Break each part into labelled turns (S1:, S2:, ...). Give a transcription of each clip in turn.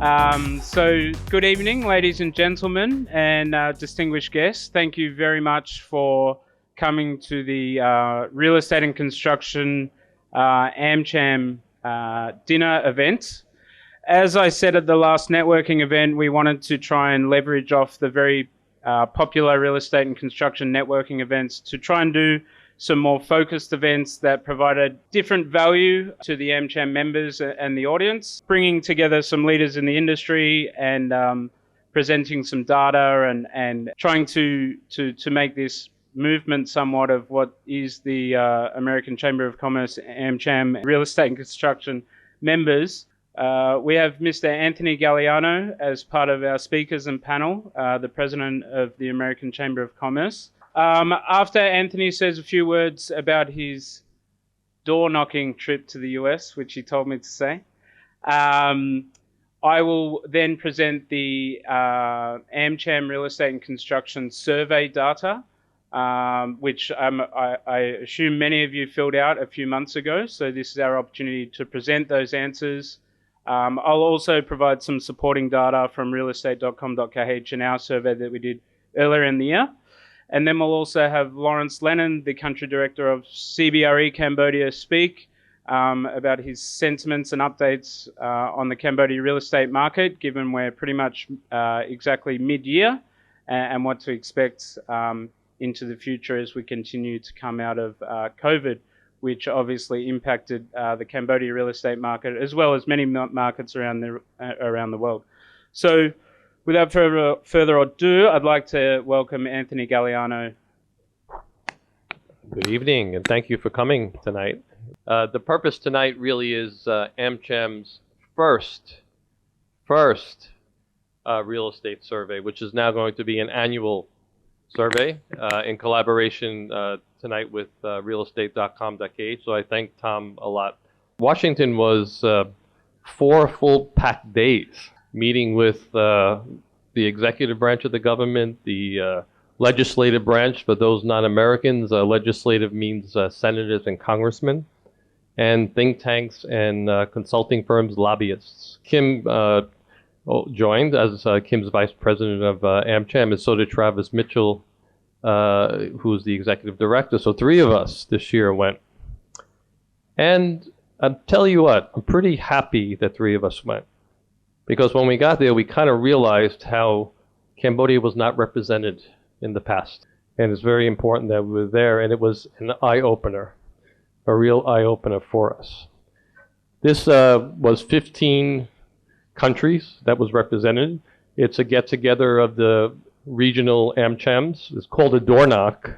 S1: So good evening, ladies and gentlemen, and distinguished guests. Thank you very much for coming to the Real Estate and Construction AmCham dinner event. As I said at the last networking event, we wanted to try and leverage off the very popular real estate and construction networking events to try and do some more focused events that provided different value to the AmCham members and the audience, bringing together some leaders in the industry and presenting some data and trying to make this movement somewhat of what is the American Chamber of Commerce AmCham Real Estate and Construction members. We have Mr. Anthony Galliano as part of our speakers and panel, the president of the American Chamber of Commerce. After Anthony says a few words about his door-knocking trip to the US, which he told me to say, I will then present the AmCham Real Estate and Construction survey data, which I assume many of you filled out a few months ago. So this is our opportunity to present those answers. I'll also provide some supporting data from realestate.com.kh in our survey that we did earlier in the year. And then we'll also have Lawrence Lennon, the country director of CBRE Cambodia, speak about his sentiments and updates on the Cambodia real estate market, given we're pretty much exactly mid-year, and what to expect into the future as we continue to come out of COVID, which obviously impacted the Cambodia real estate market, as well as many markets around the world. So, without further ado, I'd like to welcome Anthony Galliano.
S2: Good evening, and thank you for coming tonight. The purpose tonight really is AmCham's first real estate survey, which is now going to be an annual survey in collaboration tonight with realestate.com.kh. So I thank Tom a lot. Washington was 4 full packed days, meeting with the executive branch of the government, the legislative branch, for those non-Americans. Legislative means senators and congressmen, and think tanks and consulting firms, lobbyists. Kim joined as Kim's vice president of AmCham, and so did Travis Mitchell, who's the executive director. So 3 of us this year went. And I'll tell you what, I'm pretty happy that 3 of us went. Because when we got there, we kind of realized how Cambodia was not represented in the past. And it's very important that we were there, and it was an eye-opener, a real eye-opener for us. This was 15 countries that was represented. It's a get-together of the regional AmChams. It's called a doorknock,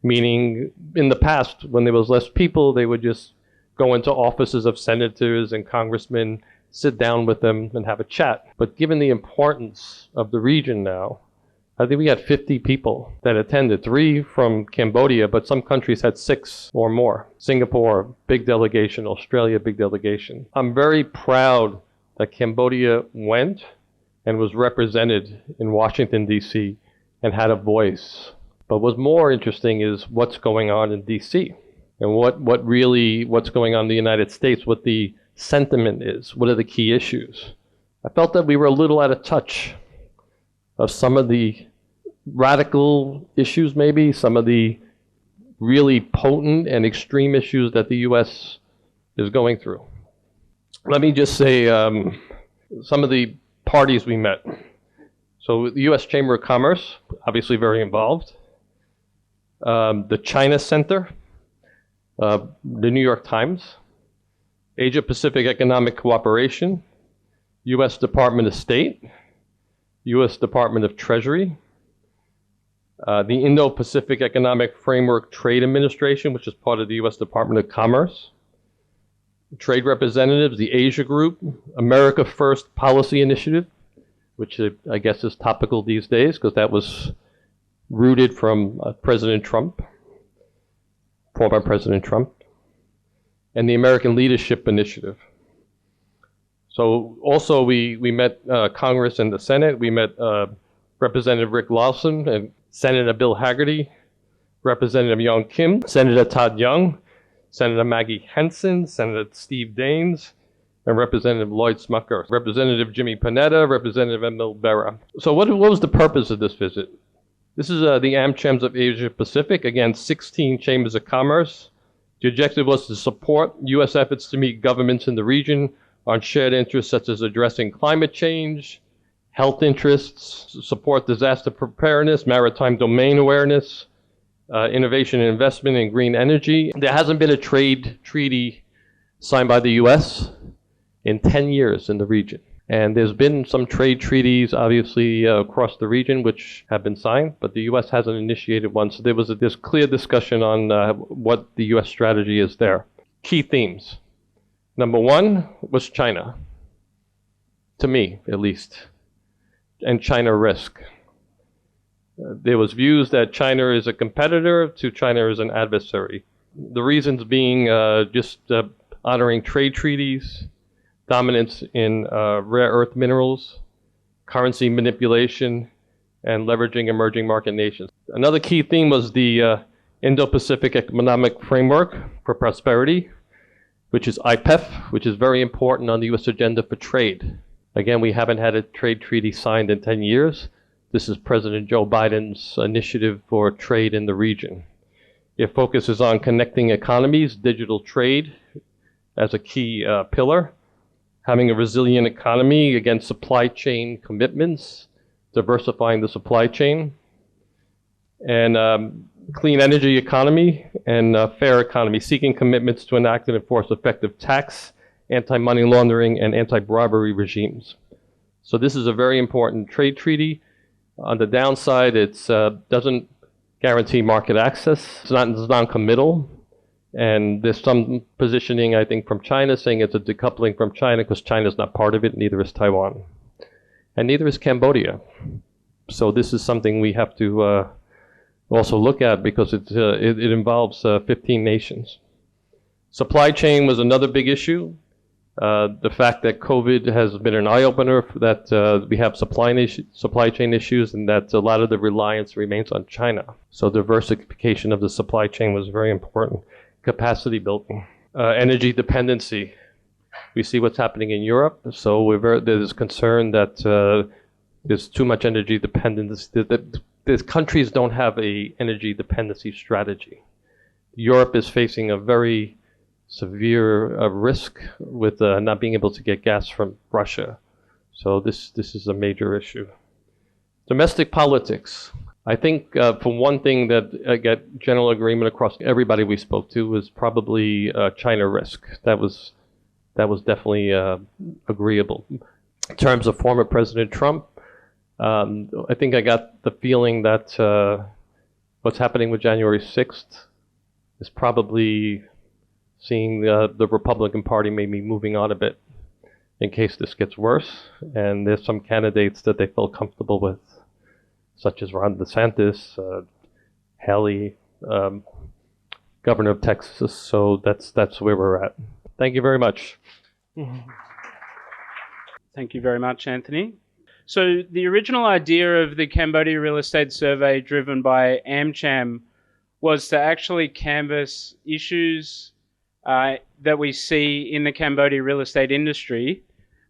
S2: meaning in the past, when there was less people, they would just go into offices of senators and congressmen, sit down with them and have a chat. But given the importance of the region now, I think we had 50 people that attended, 3 from Cambodia, but some countries had 6 or more. Singapore, big delegation. Australia, big delegation. I'm very proud that Cambodia went and was represented in Washington, D.C. and had a voice. But what's more interesting is what's going on in D.C. and what's going on in the United States, what the sentiment is, what are the key issues. I felt that we were a little out of touch of some of the radical issues, maybe some of the really potent and extreme issues that the U.S. is going through. Let me just say some of the parties we met. So the U.S. Chamber of Commerce, obviously very involved. The China Center, the New York Times, Asia Pacific Economic Cooperation, U.S. Department of State, U.S. Department of Treasury, the Indo-Pacific Economic Framework Trade Administration, which is part of the U.S. Department of Commerce, trade representatives, the Asia Group, America First Policy Initiative, which I guess is topical these days because that was rooted from President Trump, former President Trump, and the American Leadership Initiative. So also we met Congress and the Senate. We met Representative Rick Lawson and Senator Bill Hagerty, Representative Young Kim, Senator Todd Young, Senator Maggie Henson, Senator Steve Daines, and Representative Lloyd Smucker, Representative Jimmy Panetta, Representative Emil Berra. So what was the purpose of this visit? This is the AmChams of Asia Pacific, again, 16 chambers of commerce. The objective was to support U.S. efforts to meet governments in the region on shared interests such as addressing climate change, health interests, support disaster preparedness, maritime domain awareness, innovation and investment in green energy. There hasn't been a trade treaty signed by the U.S. in 10 years in the region. And there's been some trade treaties, obviously, across the region which have been signed, but the U.S. hasn't initiated one. So there was this clear discussion on what the U.S. strategy is there. Key themes. Number one was China, to me, at least, and China risk. There was views that China is a competitor to China as an adversary. The reasons being just honoring trade treaties, dominance in rare earth minerals, currency manipulation, and leveraging emerging market nations. Another key theme was the Indo-Pacific Economic Framework for Prosperity, which is IPEF, which is very important on the U.S. agenda for trade. Again, we haven't had a trade treaty signed in 10 years. This is President Joe Biden's initiative for trade in the region. It focuses on connecting economies, digital trade as a key pillar, having a resilient economy against supply chain commitments, diversifying the supply chain, and clean energy economy and fair economy, seeking commitments to enact and enforce effective tax, anti-money laundering, and anti-bribery regimes. So this is a very important trade treaty. On the downside, it doesn't guarantee market access. It's non-committal. And there's some positioning, I think, from China saying it's a decoupling from China because China's not part of it, neither is Taiwan. And neither is Cambodia. So this is something we have to also look at because it involves 15 nations. Supply chain was another big issue. The fact that COVID has been an eye-opener, that we have supply chain issues, and that a lot of the reliance remains on China. So diversification of the supply chain was very important. Capacity building. Energy dependency. We see what's happening in Europe, so there's concern that there's too much energy dependence. That countries don't have a energy dependency strategy. Europe is facing a very severe risk with not being able to get gas from Russia. So this is a major issue. Domestic politics. I think for one thing that I get general agreement across everybody we spoke to was probably China risk. That was definitely agreeable. In terms of former President Trump, I think I got the feeling that what's happening with January 6th is probably seeing the Republican Party maybe moving on a bit in case this gets worse. And there's some candidates that they felt comfortable with, such as Ron DeSantis, Haley, Governor of Texas. So that's where we're at. Thank you very much.
S1: Thank you very much, Anthony. So the original idea of the Cambodia Real Estate Survey driven by AmCham was to actually canvass issues that we see in the Cambodia real estate industry,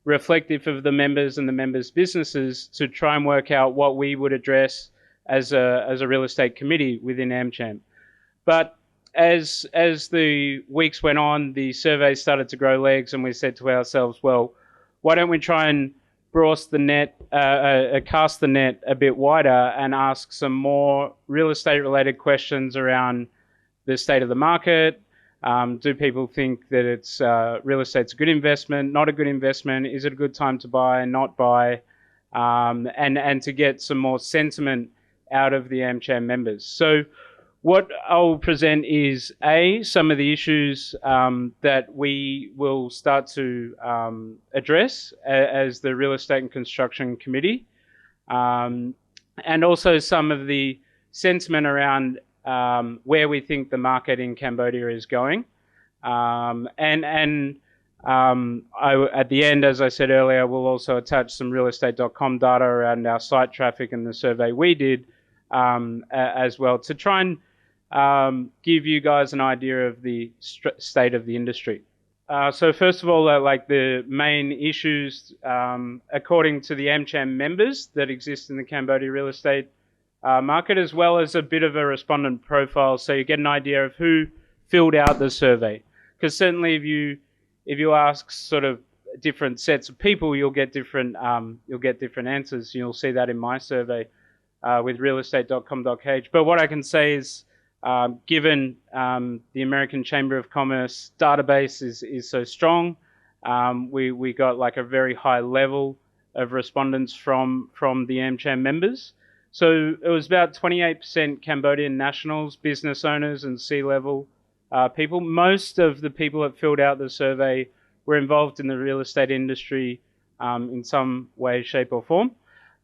S1: reflective of the members and the members' businesses, to try and work out what we would address as a real estate committee within AmCham. But as the weeks went on, the survey started to grow legs, and we said to ourselves, well, why don't we try and cast the net a bit wider and ask some more real estate related questions around the state of the market. Do people think that it's real estate's a good investment, not a good investment? Is it a good time to buy, not buy? And to get some more sentiment out of the AmCham members. So what I'll present is some of the issues that we will start to address as the Real Estate and Construction Committee, and also some of the sentiment around where we think the market in Cambodia is going. At the end, as I said earlier, we'll also attach some realestate.com data around our site traffic and the survey we did as well, to try and give you guys an idea of the state of the industry. So first of all, like the main issues, according to the AmCham members that exist in the Cambodia real estate market, as well as a bit of a respondent profile, so you get an idea of who filled out the survey. Because certainly, if you ask sort of different sets of people, you'll get different answers. You'll see that in my survey with realestate.com.kh. But what I can say is, given the American Chamber of Commerce database is so strong, we got like a very high level of respondents from the AmCham members. So it was about 28% Cambodian nationals, business owners, and C-level people. Most of the people that filled out the survey were involved in the real estate industry in some way, shape, or form.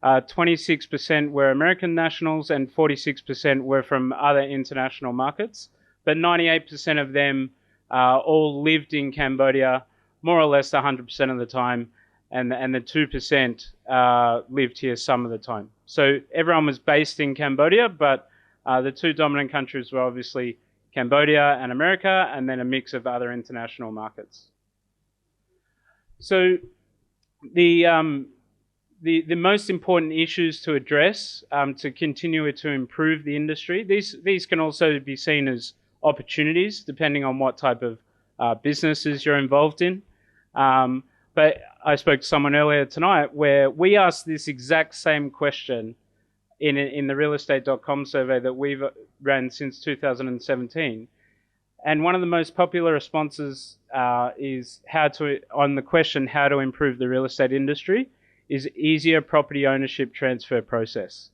S1: 26% were American nationals and 46% were from other international markets. But 98% of them all lived in Cambodia more or less 100% of the time, and the 2% lived here some of the time. So everyone was based in Cambodia, but the two dominant countries were obviously Cambodia and America, and then a mix of other international markets. So the most important issues to address to continue to improve the industry, these can also be seen as opportunities depending on what type of businesses you're involved in. But I spoke to someone earlier tonight where we asked this exact same question in the realestate.com survey that we've ran since 2017. And one of the most popular responses is on the question, how to improve the real estate industry, is easier property ownership transfer process.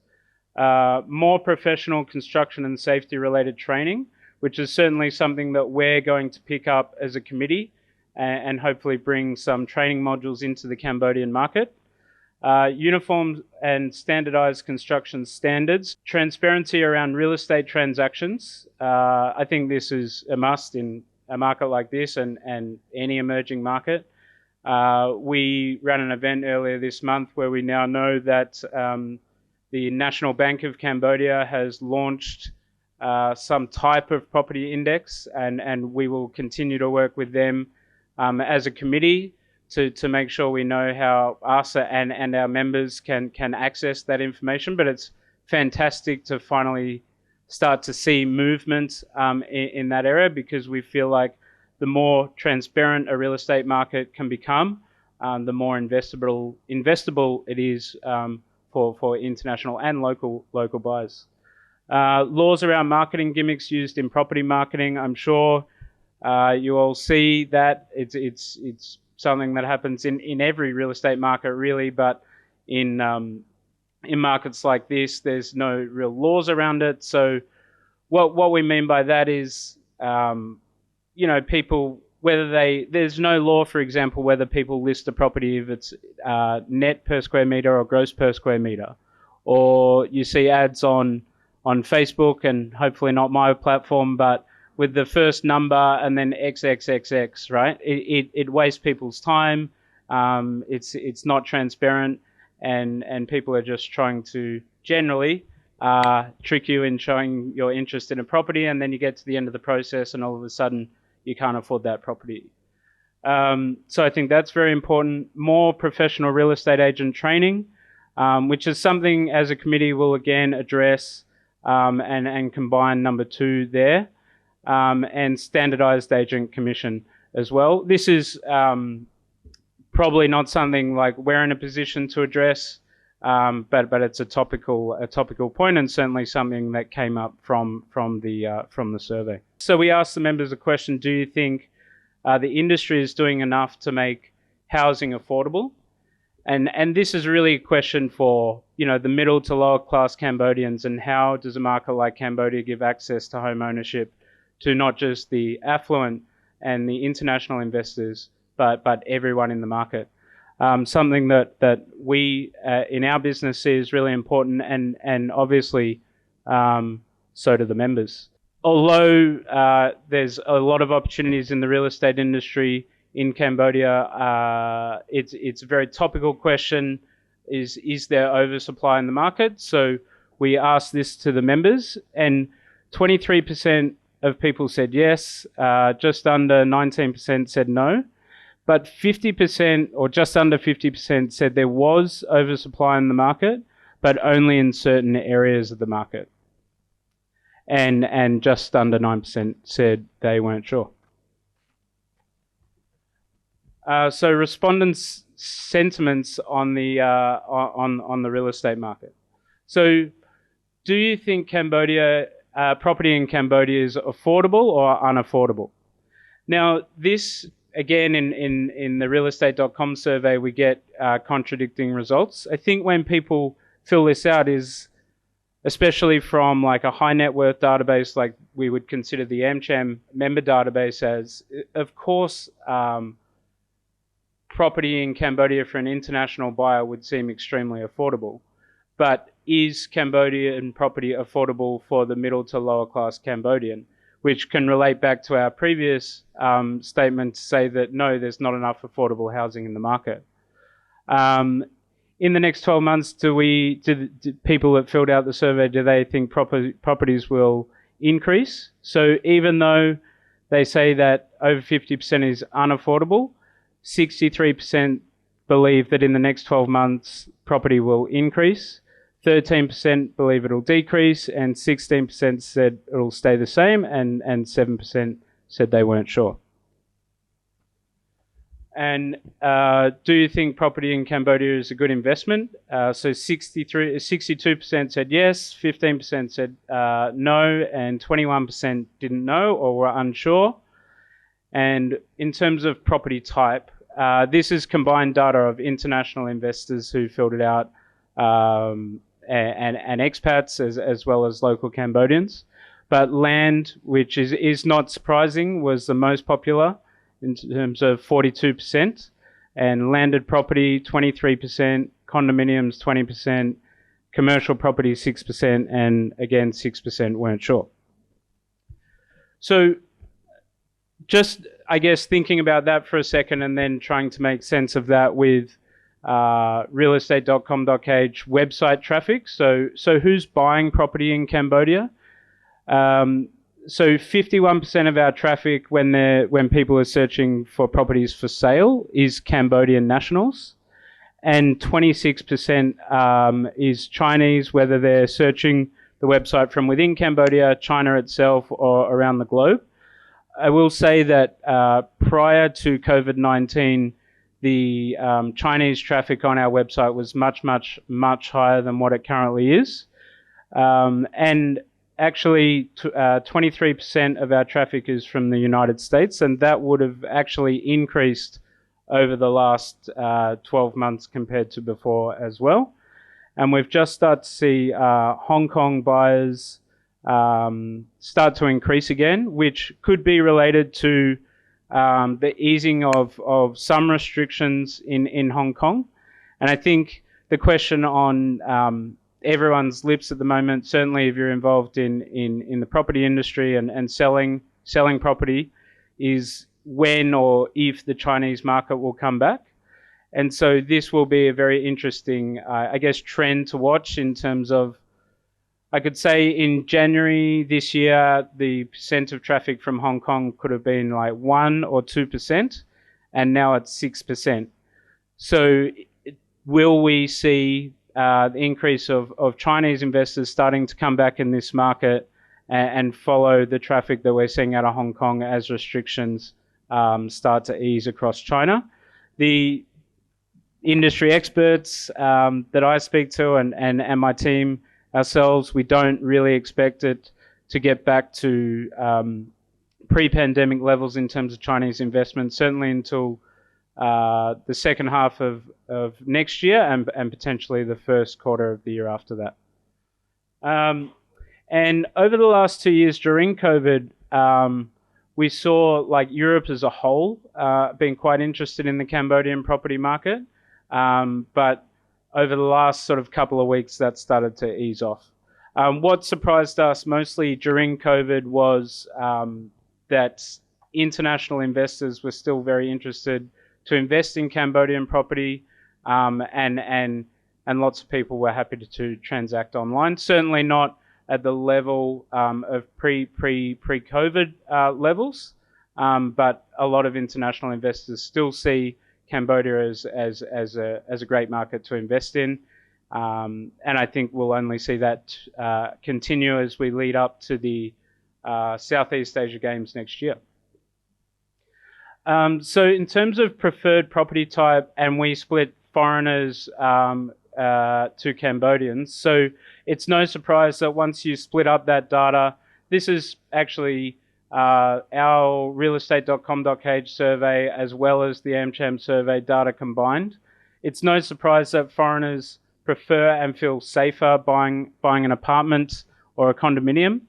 S1: More professional construction and safety related training, which is certainly something that we're going to pick up as a committee and hopefully bring some training modules into the Cambodian market. Uniform and standardized construction standards, transparency around real estate transactions. I think this is a must in a market like this and any emerging market. We ran an event earlier this month where we now know that the National Bank of Cambodia has launched some type of property index, and we will continue to work with them as a committee to make sure we know how us and our members can access that information. But it's fantastic to finally start to see movement in that area, because we feel like the more transparent a real estate market can become, the more investable it is for international and local buyers. Laws around marketing gimmicks used in property marketing. I'm sure you all see that it's something that happens in every real estate market, really, but in markets like this, there's no real laws around it. So what we mean by that is, people, there's no law, for example, whether people list a property if it's net per square meter or gross per square meter, or you see ads on Facebook, and hopefully not my platform, but with the first number and then XXXX, right? It wastes people's time. It's not transparent, and people are just trying to generally trick you in showing your interest in a property, and then you get to the end of the process and all of a sudden you can't afford that property. So I think that's very important. More professional real estate agent training, which is something as a committee we'll again address and combine number 2 there. And standardized agent commission as well. This is probably not something like we're in a position to address, but it's a topical point, and certainly something that came up from the survey. So we asked the members a question: do you think the industry is doing enough to make housing affordable? And this is really a question for the middle to lower class Cambodians, and how does a market like Cambodia give access to home ownership to not just the affluent and the international investors, but everyone in the market. Something that we in our business see is really important, and obviously so do the members. Although there's a lot of opportunities in the real estate industry in Cambodia, it's a very topical question. Is there oversupply in the market? So we asked this to the members, and 23% of people said yes, just under 19% said no, but 50% or just under 50% said there was oversupply in the market, but only in certain areas of the market. And just under 9% said they weren't sure. So respondents' sentiments on the real estate market. So, do you think Cambodia property in Cambodia is affordable or unaffordable? Now, this again in the realestate.com survey we get contradicting results. I think when people fill this out is, especially from like a high net worth database like we would consider the AmCham member database as, of course, property in Cambodia for an international buyer would seem extremely affordable. But is Cambodian property affordable for the middle to lower class Cambodian? Which can relate back to our previous statement to say that no, there's not enough affordable housing in the market. In the next 12 months, do people that filled out the survey, do they think properties will increase? So even though they say that over 50% is unaffordable, 63% believe that in the next 12 months property will increase, 13% believe it'll decrease, and 16% said it'll stay the same, and 7% said they weren't sure. And do you think property in Cambodia is a good investment? So 62% said yes, 15% said no, and 21% didn't know or were unsure. And in terms of property type, this is combined data of international investors who filled it out and expats as well as local Cambodians. But land, which is not surprising, was the most popular in terms of 42%, and landed property 23%, condominiums 20%, commercial property 6%, and again 6% weren't sure. So just, I guess, thinking about that for a second and then trying to make sense of that with realestate.com.kh website traffic. So who's buying property in Cambodia? So 51% of our traffic when people are searching for properties for sale is Cambodian nationals, and 26% is Chinese, whether they're searching the website from within Cambodia, China itself, or around the globe. I will say that prior to COVID-19, the Chinese traffic on our website was much higher than what it currently is. And actually, 23% of our traffic is from the United States, and that would have actually increased over the last 12 months compared to before as well. And we've just started to see Hong Kong buyers start to increase again, which could be related to the easing of some restrictions in Hong Kong. And I think the question on everyone's lips at the moment, certainly if you're involved in the property industry and selling property, is when or if the Chinese market will come back. And so this will be a very interesting, I guess, trend to watch in terms of, I could say in January this year, the percent of traffic from Hong Kong could have been like 1 or 2%, and now it's 6%. So will we see the increase of Chinese investors starting to come back in this market and follow the traffic that we're seeing out of Hong Kong as restrictions start to ease across China? The industry experts that I speak to and my team ourselves, we don't really expect it to get back to pre-pandemic levels in terms of Chinese investment, certainly until the second half of next year and potentially the first quarter of the year after that. And over the last 2 years during COVID, we saw like Europe as a whole being quite interested in the Cambodian property market, but over the last sort of couple of weeks that started to ease off. What surprised us mostly during COVID was that international investors were still very interested to invest in Cambodian property, and lots of people were happy to transact online. Certainly not at the level of pre-COVID levels, but a lot of international investors still see Cambodia as a great market to invest in, and I think we'll only see that continue as we lead up to the Southeast Asia Games next year. So in terms of preferred property type, and we split foreigners to Cambodians, so it's no surprise that once you split up that data, this is actually our realestate.com.kh survey as well as the AmCham survey data combined. It's no surprise that foreigners prefer and feel safer buying an apartment or a condominium.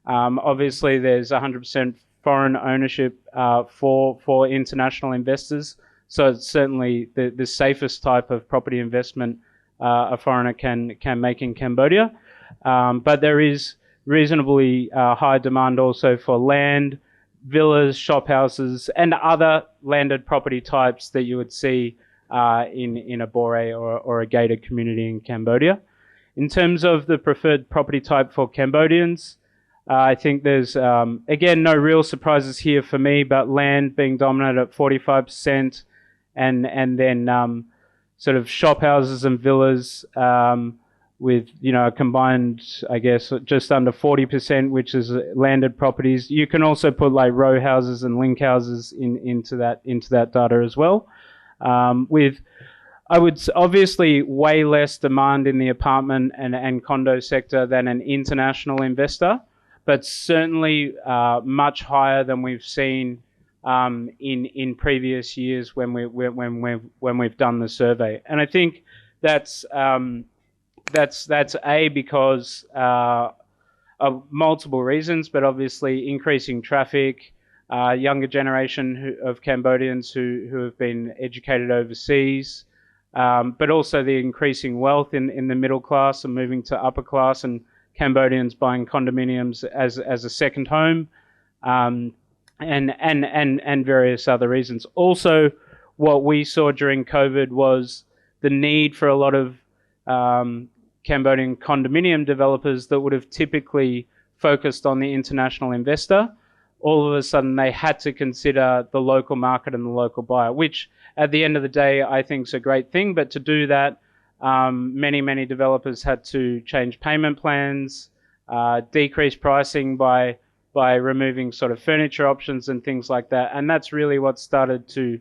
S1: Obviously, there's 100% foreign ownership for international investors, so it's certainly the safest type of property investment a foreigner can make in Cambodia. But there is reasonably high demand also for land, villas, shop houses, and other landed property types that you would see in a bore or a gated community in Cambodia. In terms of the preferred property type for Cambodians, I think there's, again, no real surprises here for me, but land being dominant at 45%, and then sort of shop houses and villas with, a combined, I guess, just under 40%, which is landed properties. You can also put like row houses and link houses into that data as well. With, I would obviously way less demand in the apartment and condo sector than an international investor, but certainly much higher than we've seen in previous years when we've done the survey. And I think that's because of multiple reasons, but obviously increasing traffic, younger generation of Cambodians who have been educated overseas, but also the increasing wealth in the middle class and moving to upper class, and Cambodians buying condominiums as a second home, and various other reasons. Also, what we saw during COVID was the need for a lot of Cambodian condominium developers that would have typically focused on the international investor. All of a sudden, they had to consider the local market and the local buyer, which at the end of the day, I think is a great thing. But to do that, many developers had to change payment plans, decrease pricing by removing sort of furniture options and things like that. And that's really what started to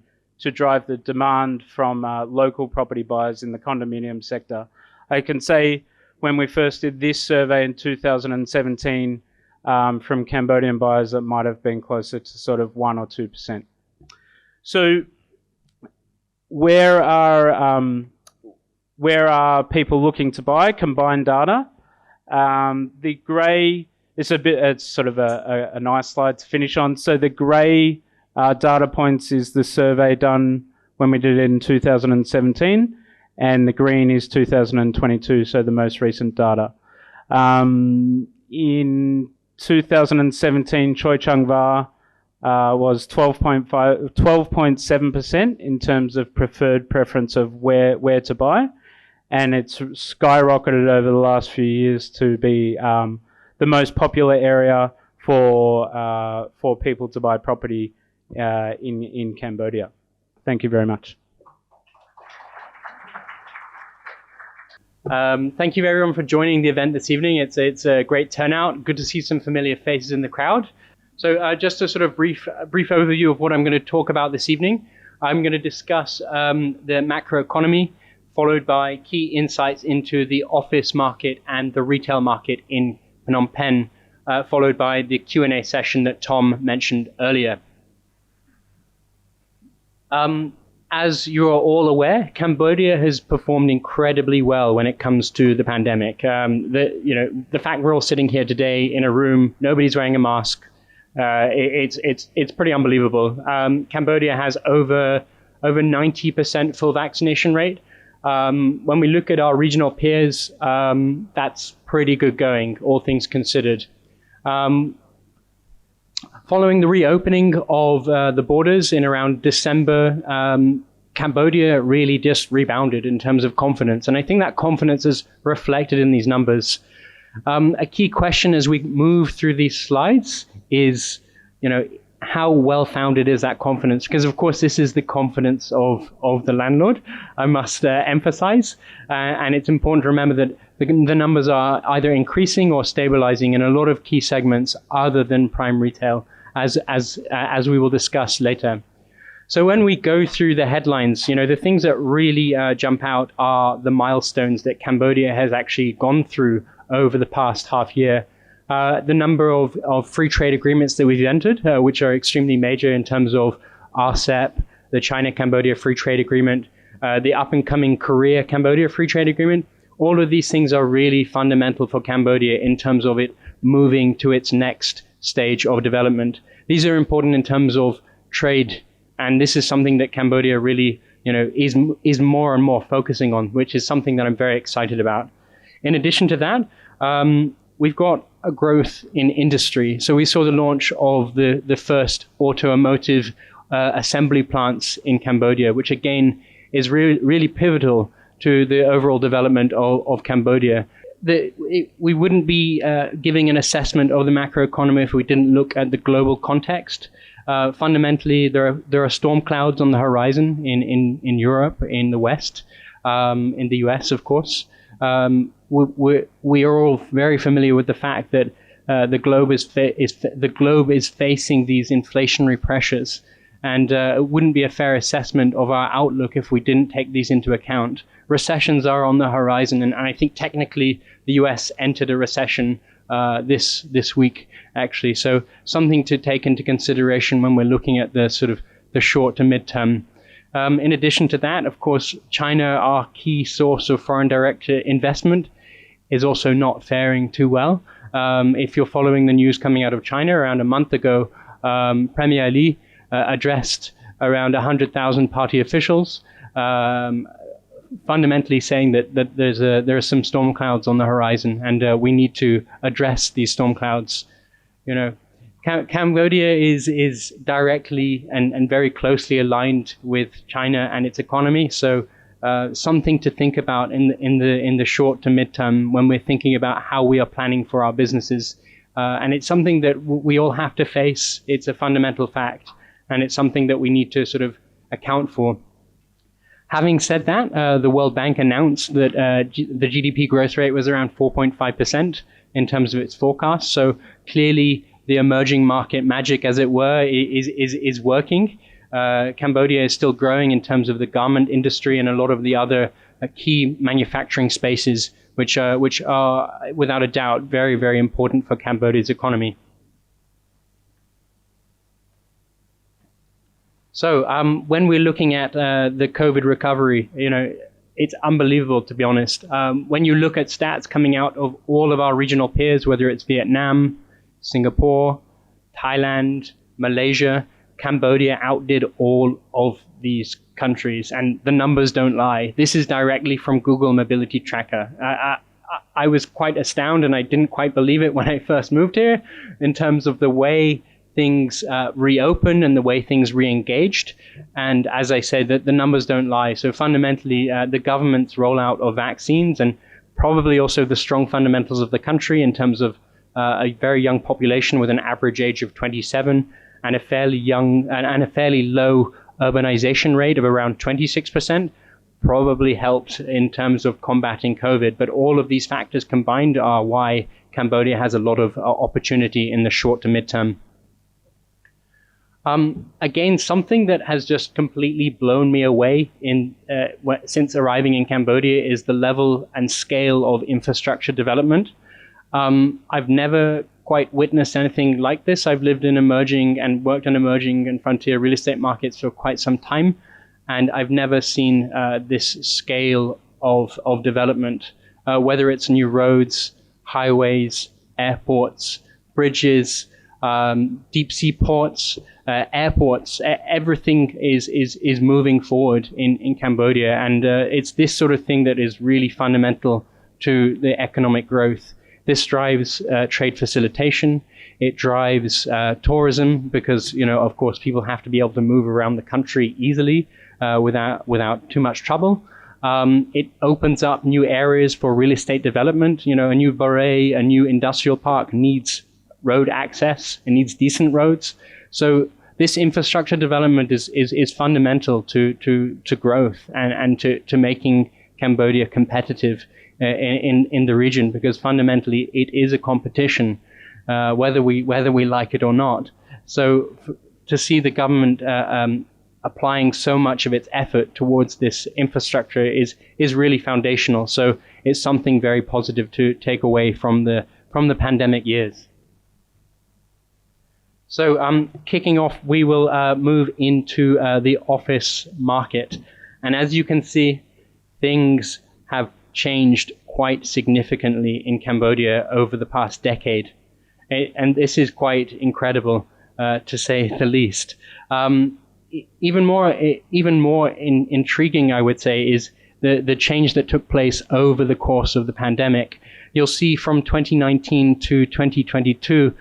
S1: drive the demand from local property buyers in the condominium sector. I can say when we first did this survey in 2017, from Cambodian buyers, it might have been closer to sort of 1 or 2%. So where are people looking to buy? Combined data. The grey, it's sort of a nice slide to finish on. So the grey data points is the survey done when we did it in 2017, and the green is 2022, so the most recent data. In 2017, Choi Chung Va was 12.7% in terms of preferred preference of where to buy, and it's skyrocketed over the last few years to be the most popular area for people to buy property in Cambodia. Thank you very much.
S3: Thank you everyone for joining the event this evening. It's a great turnout. Good to see some familiar faces in the crowd. So just a sort of brief overview of what I'm going to talk about this evening. I'm going to discuss the macroeconomy, followed by key insights into the office market and the retail market in Phnom Penh, followed by the Q&A session that Tom mentioned earlier. As you are all aware, Cambodia has performed incredibly well when it comes to the pandemic. The fact we're all sitting here today in a room, nobody's wearing a mask, it's pretty unbelievable. Cambodia has over 90% full vaccination rate. When we look at our regional peers, that's pretty good going, all things considered. Following the reopening of the borders in around December, Cambodia really just rebounded in terms of confidence. And I think that confidence is reflected in these numbers. A key question as we move through these slides is, how well-founded is that confidence? Because, of course, this is the confidence of the landlord, I must emphasize. And it's important to remember that the numbers are either increasing or stabilizing in a lot of key segments other than prime retail, as we will discuss later. So when we go through the headlines, the things that really jump out are the milestones that Cambodia has actually gone through over the past half year. The number of free trade agreements that we've entered, which are extremely major in terms of RCEP, the China-Cambodia Free Trade Agreement, the up-and-coming Korea-Cambodia Free Trade Agreement. All of these things are really fundamental for Cambodia in terms of it moving to its next stage of development. These are important in terms of trade, and this is something that Cambodia really, is more and more focusing on, which is something that I'm very excited about. In addition to that, we've got a growth in industry. So we saw the launch of the first automotive assembly plants in Cambodia, which again is really pivotal to the overall development of Cambodia. We wouldn't be giving an assessment of the macroeconomy if we didn't look at the global context. Fundamentally, there are storm clouds on the horizon in Europe, in the West, in the US, of course. We are all very familiar with the fact that the globe is facing these inflationary pressures, and it wouldn't be a fair assessment of our outlook if we didn't take these into account. Recessions are on the horizon, and I think technically the US entered a recession this week, actually. So something to take into consideration when we're looking at the sort of the short to mid-term. In addition to that, of course, China, our key source of foreign direct investment, is also not faring too well. If you're following the news coming out of China, around a month ago, Premier Li addressed around 100,000 party officials, fundamentally saying that there are some storm clouds on the horizon, and we need to address these storm clouds. Cambodia is directly and very closely aligned with China and its economy, so something to think about in the short to midterm when we're thinking about how we are planning for our businesses. And it's something that we all have to face. It's a fundamental fact, and it's something that we need to sort of account for. Having said that, the World Bank announced that the GDP growth rate was around 4.5% in terms of its forecast. So clearly, the emerging market magic, as it were, is working. Cambodia is still growing in terms of the garment industry and a lot of the other key manufacturing spaces, which are without a doubt very, very important for Cambodia's economy. So when we're looking at the COVID recovery, it's unbelievable, to be honest. When you look at stats coming out of all of our regional peers, whether it's Vietnam, Singapore, Thailand, Malaysia, Cambodia outdid all of these countries, and the numbers don't lie. This is directly from Google Mobility Tracker. I was quite astounded, and I didn't quite believe it when I first moved here, in terms of the way things reopened and the way things re-engaged. And as I said, the numbers don't lie. So fundamentally, the government's rollout of vaccines, and probably also the strong fundamentals of the country in terms of a very young population with an average age of 27 and a fairly young and a fairly low urbanization rate of around 26%, probably helped in terms of combating COVID. But all of these factors combined are why Cambodia has a lot of opportunity in the short to midterm. Again, something that has just completely blown me away since arriving in Cambodia is the level and scale of infrastructure development. I've never quite witnessed anything like this. I've lived in emerging and worked in emerging and frontier real estate markets for quite some time, and I've never seen this scale of development, whether it's new roads, highways, airports, bridges, deep sea ports, airports. Everything is moving forward in Cambodia, and it's this sort of thing that is really fundamental to the economic growth. This drives trade facilitation. It drives tourism because, of course, people have to be able to move around the country easily without too much trouble. It opens up new areas for real estate development. You know, a new borough, a new industrial park needs road access. It needs decent roads. So this infrastructure development is fundamental to growth and to making Cambodia competitive in the region, because fundamentally it is a competition, whether we like it or not. So to see the government applying so much of its effort towards this infrastructure is really foundational. So it's something very positive to take away from the pandemic years. So kicking off, we will move into the office market. And as you can see, things have changed quite significantly in Cambodia over the past decade. And this is quite incredible, to say the least. Even more intriguing, I would say, is the change that took place over the course of the pandemic. You'll see from 2019 to 2022,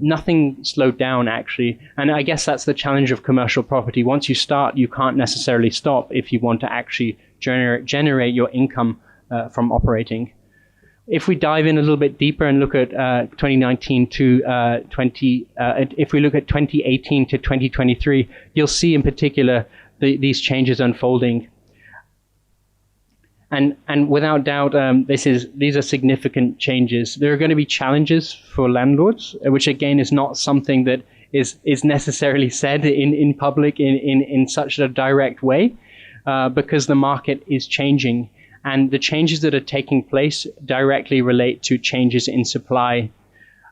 S3: nothing slowed down, actually. And I guess that's the challenge of commercial property. Once you start, you can't necessarily stop if you want to actually generate your income from operating. If we dive in a little bit deeper and look at 2019 to if we look at 2018 to 2023, you'll see in particular these changes unfolding. And without doubt, these are significant changes. There are going to be challenges for landlords, which again is not something that is necessarily said in public in such a direct way, because the market is changing. And the changes that are taking place directly relate to changes in supply.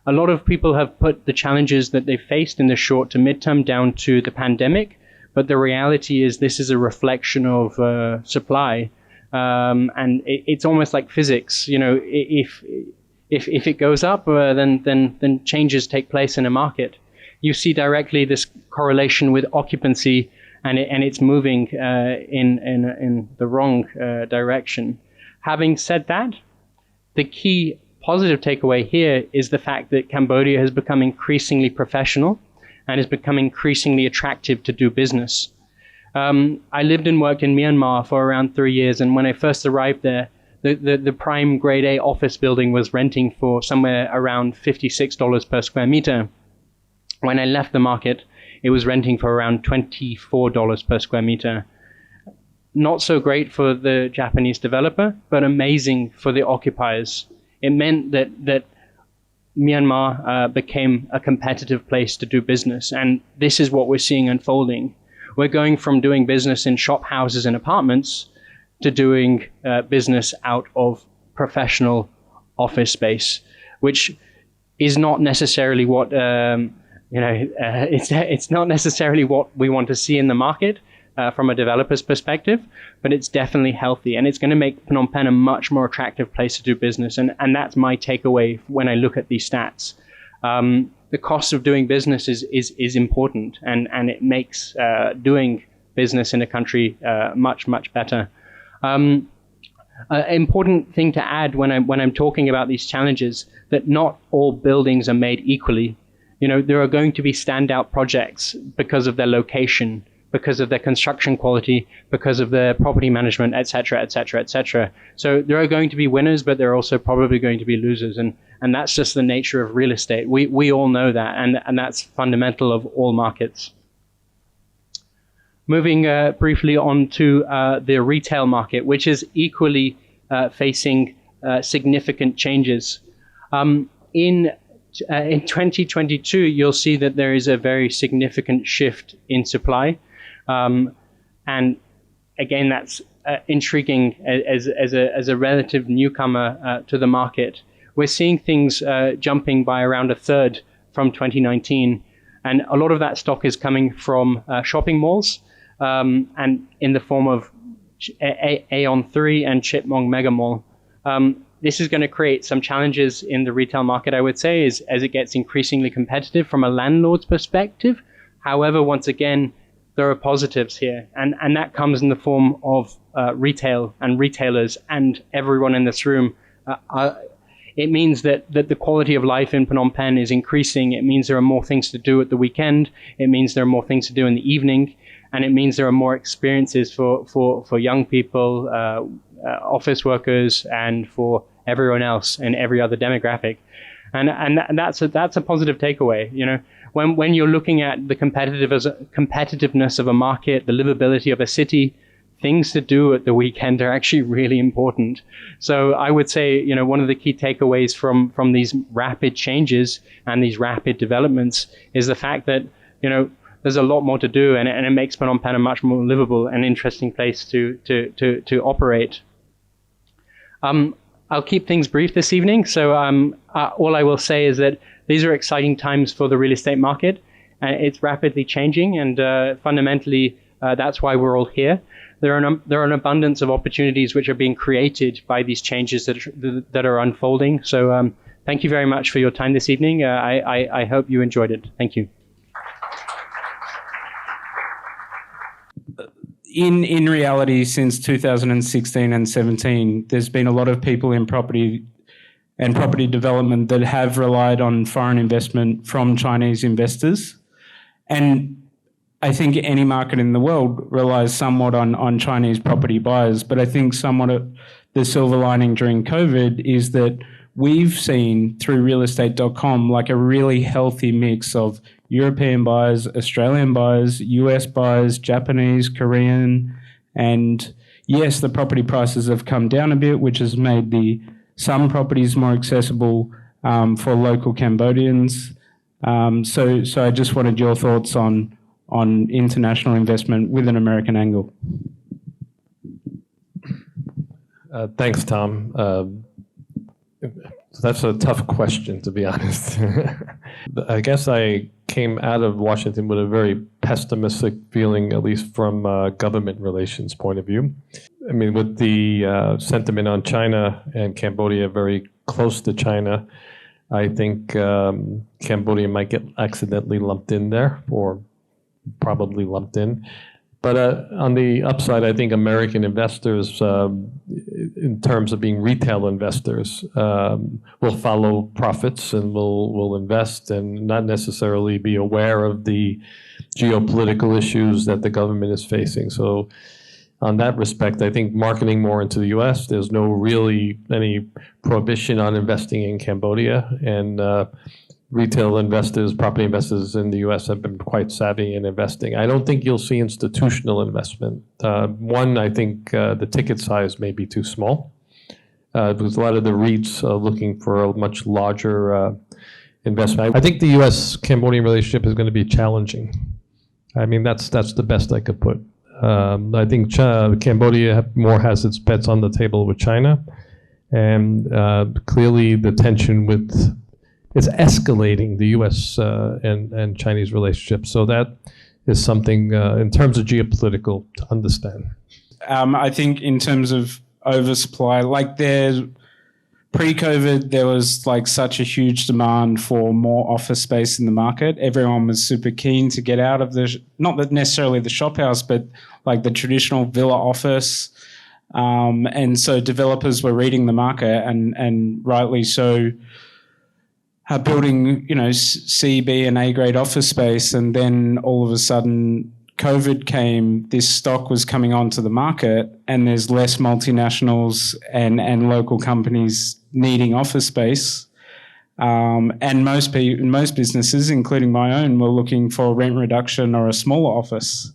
S3: A lot of people have put the challenges that they faced in the short to midterm down to the pandemic, but the reality is this is a reflection of supply. And it's almost like physics. You know, if it goes up, then changes take place in a market. You see directly this correlation with occupancy, and it's moving in the wrong direction. Having said that, the key positive takeaway here is the fact that Cambodia has become increasingly professional and has become increasingly attractive to do business. I lived and worked in Myanmar for around 3 years, and when I first arrived there, the prime grade A office building was renting for somewhere around $56 per square meter. When I left the market, it was renting for around $24 per square meter. Not so great for the Japanese developer, but amazing for the occupiers. It meant that Myanmar became a competitive place to do business, and this is what we're seeing unfolding. We're going from doing business in shop houses and apartments to doing business out of professional office space, which is not necessarily what it's not necessarily what we want to see in the market from a developer's perspective, but it's definitely healthy, and it's going to make Phnom Penh a much more attractive place to do business, and that's my takeaway when I look at these stats. The cost of doing business is important, and it makes doing business in a country much better. Important thing to add when I'm talking about these challenges, that not all buildings are made equally. You know, there are going to be standout projects because of their location, because of their construction quality, because of their property management, et cetera, et cetera, et cetera. So there are going to be winners, but there are also probably going to be losers. And that's just the nature of real estate. We all know that, and that's fundamental of all markets. Moving briefly on to the retail market, which is equally facing significant changes. In 2022, you'll see that there is a very significant shift in supply. And again, that's intriguing as a relative newcomer to the market. We're seeing things jumping by around a third from 2019. And a lot of that stock is coming from shopping malls, and in the form of Aeon 3 and Chitmong Mega Mall. This is going to create some challenges in the retail market, I would say, as it gets increasingly competitive from a landlord's perspective. However, once again, there are positives here, and that comes in the form of retail and retailers and everyone in this room. It means that the quality of life in Phnom Penh is increasing. It means there are more things to do at the weekend. It means there are more things to do in the evening. and it means there are more experiences for young people, office workers, and for everyone else in every other demographic. And that's a positive takeaway. You know, when you're looking at the competitiveness of a market, the livability of a city, things to do at the weekend are actually really important. So I would say, you know, one of the key takeaways from these rapid changes and these rapid developments is the fact that, you know, there's a lot more to do, and it makes Phnom Penh a much more livable and interesting place to operate. I'll keep things brief this evening. So all I will say is that these are exciting times for the real estate market, and it's rapidly changing, and fundamentally that's why we're all here. There are an abundance of opportunities which are being created by these changes that are unfolding. So thank you very much for your time this evening. I hope you enjoyed it. Thank you.
S1: In reality, since 2016 and 17, there's been a lot of people in property and property development that have relied on foreign investment from Chinese investors. And I think any market in the world relies somewhat on Chinese property buyers. But I think somewhat of the silver lining during COVID is that we've seen through realestate.com like a really healthy mix of European buyers, Australian buyers, US buyers, Japanese, Korean, and yes, the property prices have come down a bit, which has made some properties more accessible for local Cambodians. So I just wanted your thoughts on international investment with an American angle.
S2: Thanks, Tom. That's a tough question, to be honest. I guess I came out of Washington with a very pessimistic feeling, at least from a government relations point of view. I mean, with the sentiment on China and Cambodia very close to China, I think Cambodia might get accidentally lumped in there, or probably lumped in. But on the upside, I think American investors, in terms of being retail investors, will follow profits and will invest and not necessarily be aware of the geopolitical issues that the government is facing. So on that respect, I think marketing more into the U.S., there's no really any prohibition on investing in Cambodia. And retail investors, property investors in the U.S. have been quite savvy in investing. I don't think you'll see institutional investment. One, I think the ticket size may be too small, because a lot of the REITs are looking for a much larger investment. I think the U.S.-Cambodian relationship is going to be challenging. I mean, that's the best I could put. I think Cambodia more has its bets on the table with China, and clearly the tension it's escalating, the U.S. and Chinese relationship. So that is something in terms of geopolitical to understand.
S1: I think in terms of oversupply, like pre-COVID, there was like such a huge demand for more office space in the market. Everyone was super keen to get out of not necessarily the shop house, but like the traditional villa office. And so developers were reading the market and rightly so, building, C, B, and A grade office space, and then all of a sudden COVID came. This stock was coming onto the market, and there's less multinationals and local companies needing office space, and most businesses, including my own, were looking for rent reduction or a smaller office.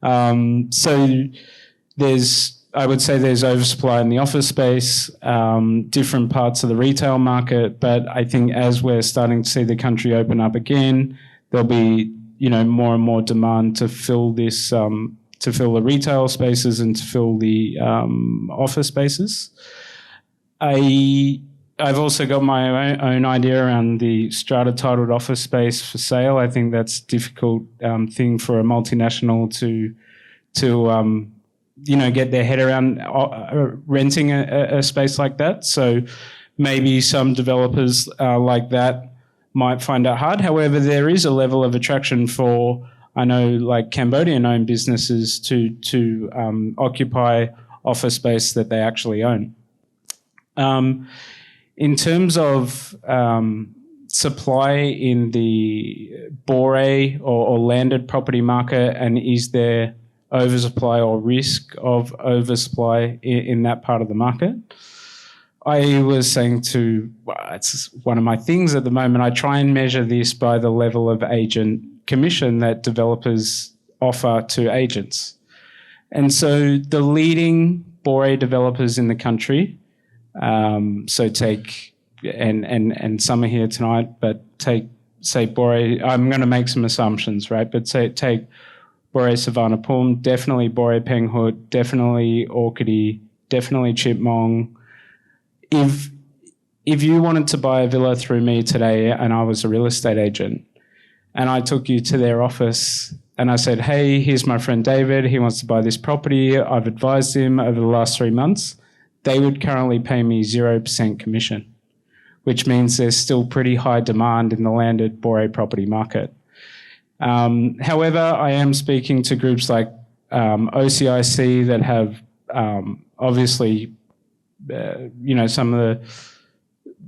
S1: So I would say there's oversupply in the office space, different parts of the retail market, but I think as we're starting to see the country open up again, there'll be, more and more demand to fill to fill the retail spaces and to fill the office spaces. I've also got my own idea around the strata titled office space for sale. I think that's a difficult thing for a multinational to get their head around renting a space like that. So maybe some developers like that might find it hard. However, there is a level of attraction for, I know, like Cambodian-owned businesses to occupy office space that they actually own. In terms of supply in the Bore or landed property market, and is there oversupply or risk of oversupply in that part of the market? I was saying it's one of my things at the moment, I try and measure this by the level of agent commission that developers offer to agents. And so the leading Bore developers in the country, so take, and some are here tonight, but say Bore, I'm going to make some assumptions, right? But take Bore Savanapum, definitely Bore Penghut, definitely Orchidee, definitely Chitmong. If you wanted to buy a villa through me today and I was a real estate agent and I took you to their office and I said, hey, here's my friend David, he wants to buy this property, I've advised him over the last 3 months, they would currently pay me 0% commission, which means there's still pretty high demand in the landed Bore property market. However, I am speaking to groups like OCIC that have obviously some of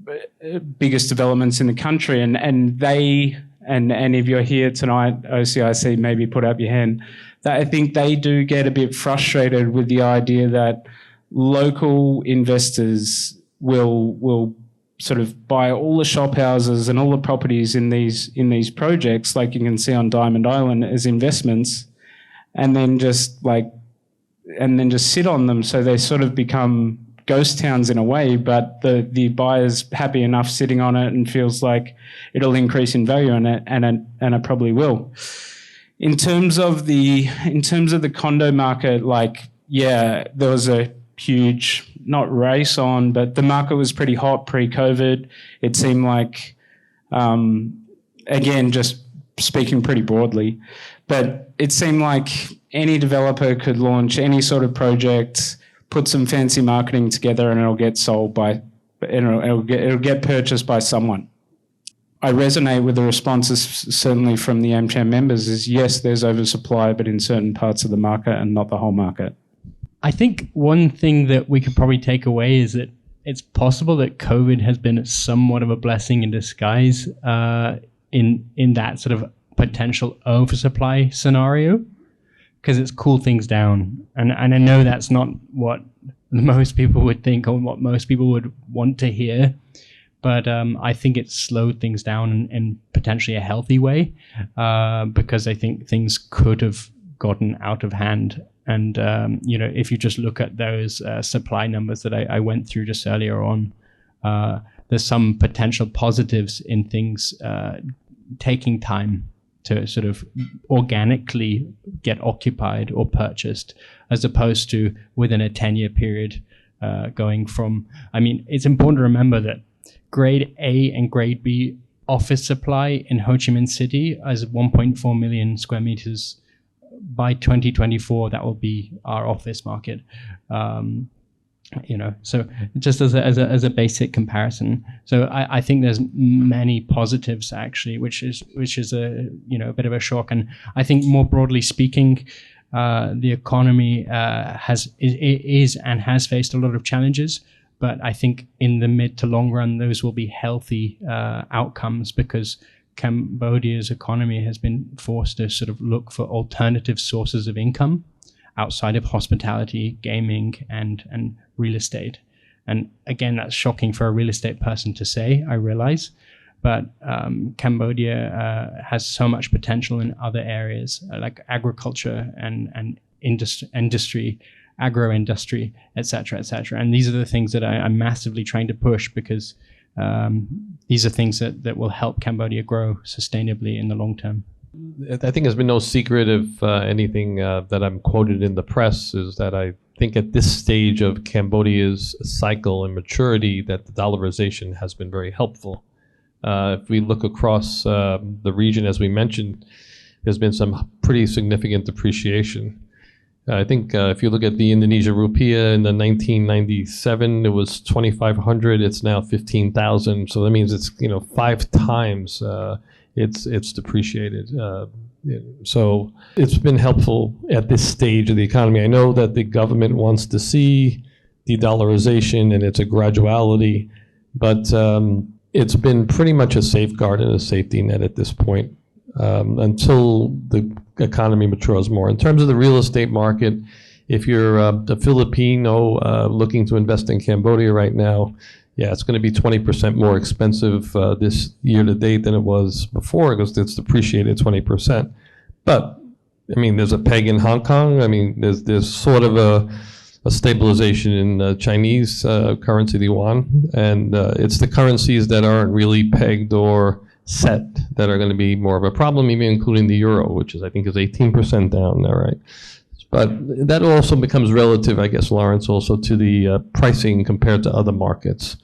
S1: the biggest developments in the country, and they, and if you're here tonight, OCIC, maybe put up your hand, that I think they do get a bit frustrated with the idea that local investors will sort of buy all the shop houses and all the properties in these projects, like you can see on Diamond Island, as investments, and then just sit on them, so they sort of become ghost towns in a way, but the buyer's happy enough sitting on it and feels like it'll increase in value, and it probably will. In terms of the condo market, there was a huge, not race on, but the market was pretty hot pre-COVID. It seemed like, again, just speaking pretty broadly, but it seemed like any developer could launch any sort of project, put some fancy marketing together, and it'll get sold it'll get purchased by someone. I resonate with the responses, certainly from the AmCham members, is yes, there's oversupply, but in certain parts of the market and not the whole market.
S3: I think one thing that we could probably take away is that it's possible that COVID has been somewhat of a blessing in disguise in that sort of potential oversupply scenario, because it's cooled things down. And I know that's not what most people would think or what most people would want to hear, but I think it's slowed things down in potentially a healthy way, because I think things could have gotten out of hand. And, if you just look at those supply numbers that I went through just earlier on, there's some potential positives in things taking time to sort of organically get occupied or purchased, as opposed to within a 10-year period going from, it's important to remember that grade A and grade B office supply in Ho Chi Minh City is 1.4 million square meters. By 2024, that will be our office market. So just as a basic comparison. So I think there's many positives actually, which is a bit of a shock. And I think more broadly speaking, the economy is and has faced a lot of challenges. But I think in the mid to long run, those will be healthy outcomes, because Cambodia's economy has been forced to sort of look for alternative sources of income outside of hospitality, gaming, and real estate. And again, that's shocking for a real estate person to say, I realize, but Cambodia has so much potential in other areas like agriculture and industry, agro-industry, et cetera, et cetera. And these are the things that I'm massively trying to push, because these are things that will help Cambodia grow sustainably in the long term.
S2: I think there's been no secret of anything that I'm quoted in the press is that I think at this stage of Cambodia's cycle and maturity that the dollarization has been very helpful. If we look across the region, as we mentioned, there's been some pretty significant depreciation. I think if you look at the Indonesia rupiah in the 1997, it was 2,500. It's now 15,000. So that means it's 5 times it's depreciated. So it's been helpful at this stage of the economy. I know that the government wants to see de-dollarization and it's a graduality, but it's been pretty much a safeguard and a safety net at this point until the economy matures more. In terms of the real estate market, if you're a Filipino looking to invest in Cambodia right now, yeah, it's going to be 20% more expensive this year to date than it was before because it's depreciated 20%. But I mean, there's a peg in Hong Kong. I mean, there's sort of a stabilization in Chinese currency, the yuan, and it's the currencies that aren't really pegged or set that are going to be more of a problem, even including the euro, which I think is 18% down now, right? But that also becomes relative, I guess, Lawrence, also to the pricing compared to other markets.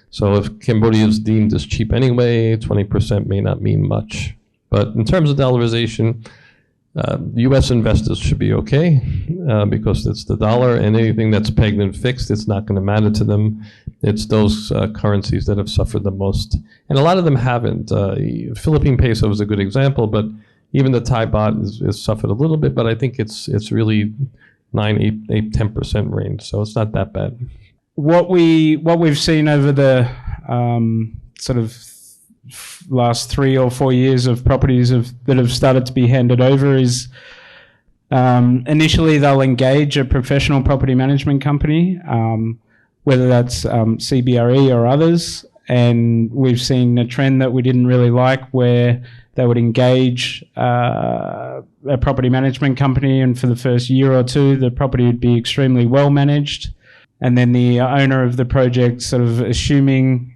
S2: So if Cambodia is deemed as cheap anyway, 20% may not mean much. But in terms of dollarization, U.S. investors should be okay because it's the dollar, and anything that's pegged and fixed, it's not going to matter to them. It's those currencies that have suffered the most. And a lot of them haven't. Philippine peso is a good example, but even the Thai baht has suffered a little bit, but I think it's really 9, 8, 10% range, so it's not that bad.
S1: What we've seen over the sort of last 3 or 4 years of properties that have started to be handed over is initially they'll engage a professional property management company, whether that's CBRE or others, and we've seen a trend that we didn't really like where they would engage a property management company, and for the first year or two the property would be extremely well managed, and then the owner of the project sort of assuming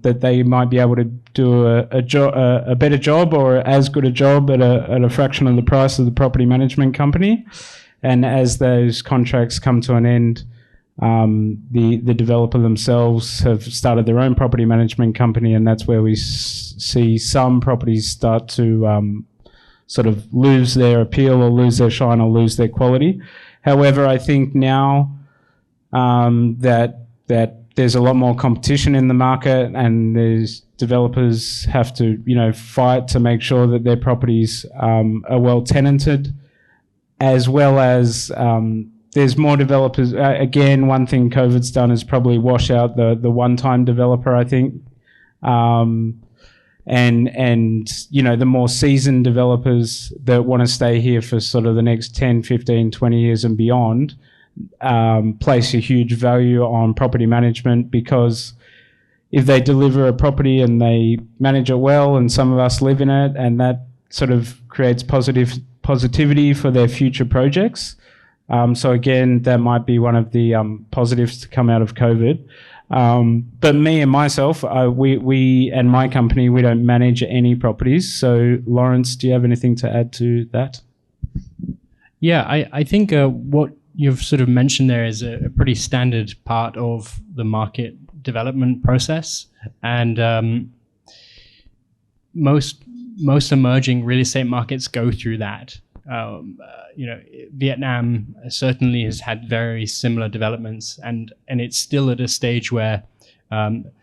S1: that they might be able to do a better job or as good a job at a fraction of the price of the property management company. And as those contracts come to an end, the developer themselves have started their own property management company, and that's where we see some properties start to sort of lose their appeal or lose their shine or lose their quality. However, I think now that there's a lot more competition in the market, and there's developers have to, fight to make sure that their properties are well tenanted, as well as there's more developers. Again, one thing COVID's done is probably wash out the one-time developer, I think. And the more seasoned developers that want to stay here for sort of the next 10, 15, 20 years and beyond place a huge value on property management, because if they deliver a property and they manage it well, and some of us live in it, and that sort of creates positivity for their future projects. So again, that might be one of the positives to come out of COVID. But me and myself, we and my company, we don't manage any properties. So Lawrence, do you have anything to add to that?
S3: Yeah, I think what you've sort of mentioned there is a pretty standard part of the market development process, and most emerging real estate markets go through that. Vietnam certainly has had very similar developments, and it's still at a stage where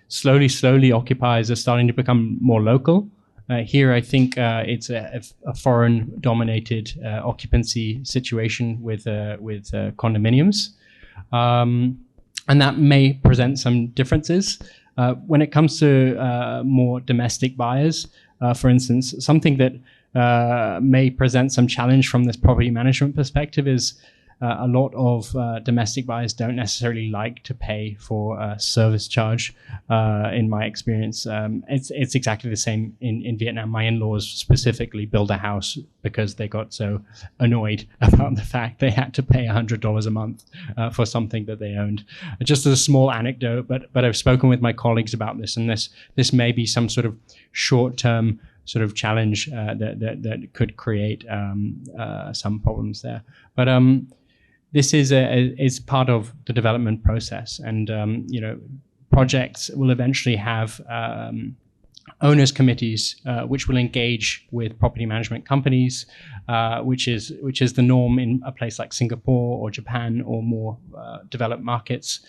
S3: slowly occupiers are starting to become more local. Here, I think it's a foreign-dominated occupancy situation with condominiums, and that may present some differences. When it comes to more domestic buyers, for instance, something that may present some challenge from this property management perspective is a lot of domestic buyers don't necessarily like to pay for a service charge. In my experience, it's exactly the same in Vietnam. My in-laws specifically built a house because they got so annoyed about the fact they had to pay $100 a month for something that they owned. Just as a small anecdote, but I've spoken with my colleagues about this, and this may be some sort of short-term sort of challenge that could create some problems there. But this is part of the development process, and projects will eventually have owners committees which will engage with property management companies, which is the norm in a place like Singapore or Japan or more developed markets,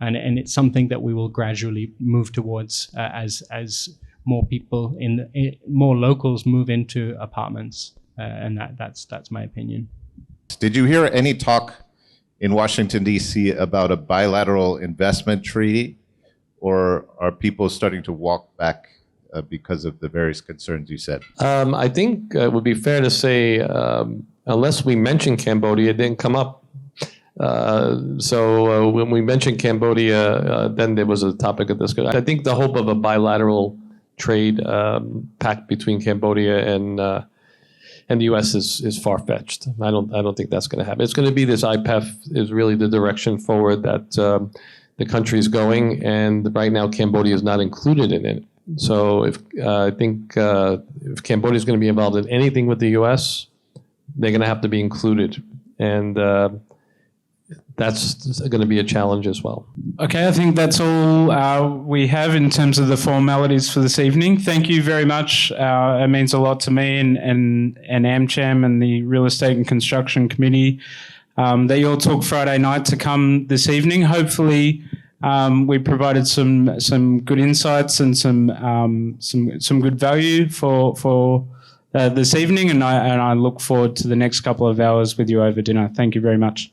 S3: and it's something that we will gradually move towards as more people more locals move into apartments, and that's my opinion.
S4: Did you hear any talk in Washington D.C. about a bilateral investment treaty or are people starting to walk back because of the various concerns you said?
S2: I think it would be fair to say, unless we mention Cambodia, it didn't come up. So when we mentioned Cambodia, then there was a topic of discussion. I think the hope of a bilateral trade pact between Cambodia and the U.S. is far-fetched. I don't think that's going to happen. It's going to be this IPEF is really the direction forward that the country is going, and right now Cambodia is not included in it. So I think if Cambodia is going to be involved in anything with the U.S., they're going to have to be included, and that's going to be a challenge as well.
S1: Okay, I think that's all we have in terms of the formalities for this evening. Thank you very much. It means a lot to me and AmCham and the Real Estate and Construction Committee that you all took Friday night to come this evening. Hopefully, we provided some good insights and some good value for this evening, and I look forward to the next couple of hours with you over dinner. Thank you very much.